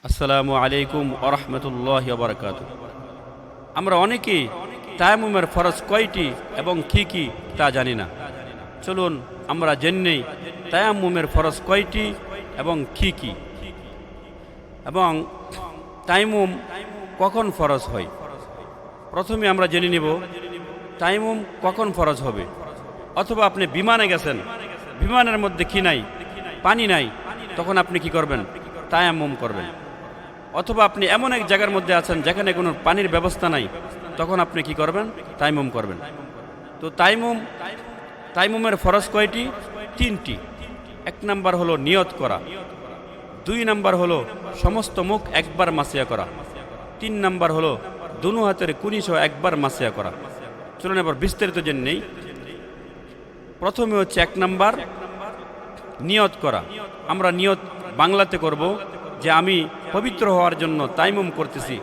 আসসালামু আলাইকুম ওয়া রাহমাতুল্লাহি ওয়া বারাকাতুহু। আমরা অনেকেই তায়াম্মুমের ফরজ কয়টি এবং কি কি তা জানি না। চলুন আমরা জেনে নেই তায়াম্মুমের ফরজ কয়টি এবং কি কি, এবং তায়াম্মুম কখন ফরজ হয়। প্রথমে আমরা জেনে নিব তায়াম্মুম কখন ফরজ হবে। অথবা আপনি বিমানে গেছেন, বিমানের মধ্যে কি নাই, পানি নাই, তখন আপনি কি করবেন? তায়াম্মুম করবেন। অথবা আপনি এমন এক জায়গার মধ্যে আছেন যেখানে কোনো পানির ব্যবস্থা নাই, তখন আপনি কি করবেন? তায়াম্মুম করবেন। তো তায়াম্মুমের ফরজ কয়টি? তিনটি। এক নাম্বার হলো নিয়ত করা, দুই নাম্বার হলো সমস্ত মুখ একবার মাসিয়া করা, তিন নাম্বার হলো দুনো হাতের কুনি সহ একবার মাসিয়া করা। চলুন এবার বিস্তারিত জেনে নেই। প্রথমে হচ্ছে এক নাম্বার নিয়ত করা। আমরা নিয়ত বাংলাতে করব যে আমি পবিত্র হওয়ার জন্য তায়াম্মুম করতেছি,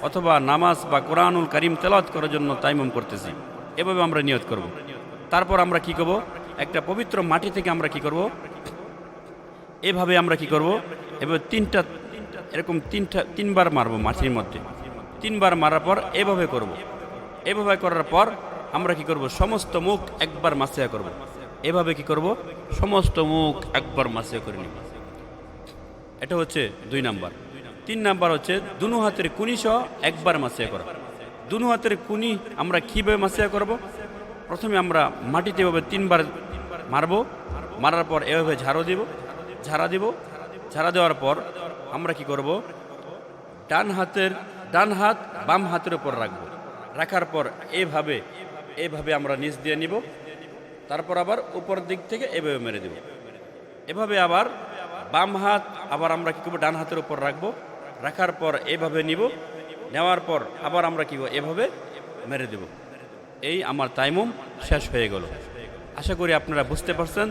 অথবা নামাজ বা কোরআনুল কারীম তেলাওয়াত করার জন্য তায়াম্মুম করতেছি, এভাবে আমরা নিয়ত করব। তারপর আমরা কি করব? একটা পবিত্র মাটি থেকে আমরা কি করব? এভাবে আমরা কি করব? এভাবে তিনবার মারবো মাটির মধ্যে। তিনবার মারার পর এভাবে করব। এভাবে করার পর আমরা কি করব? সমস্ত মুখ একবার মাসিয়া করব। এভাবে কি করব? সমস্ত মুখ একবার মাসিয়া করে নিব। এটা হচ্ছে দুই নাম্বার। তিন নাম্বার হচ্ছে দুনো হাতের কুনি সহ একবার মাসিয়া করা। দুনো হাতের কুনি আমরা কীভাবে মাসিয়া করব? প্রথমে আমরা মাটিতে এভাবে তিনবার মারব, মারার পর এভাবে ঝাড়া দিব। ঝাড়া দেওয়ার পর আমরা কি করব? ডান হাত বাম হাতের উপর রাখব। রাখার পর এভাবে আমরা নিচ দিয়ে নিব। তারপর আবার উপর দিক থেকে এভাবে মেরে দেব। এভাবে আবার বাম হাত আবার আমরা কি করব? ডান হাতের উপর রাখবো। রাখার পর এভাবে নিব। নেওয়ার পর আবার আমরা কি করব? এভাবে মেরে দেব। এই আমার তায়াম্মুম শেষ হয়ে গেল। আশা করি আপনারা বুঝতে পারছেন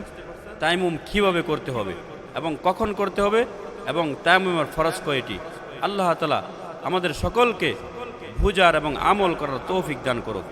তায়াম্মুম কীভাবে করতে হবে এবং কখন করতে হবে, এবং তায়াম্মুমের ফরজ কয়টি। আল্লাহ তাআলা আমাদের সকলকে বুঝার এবং আমল করার তৌফিক দান করুক।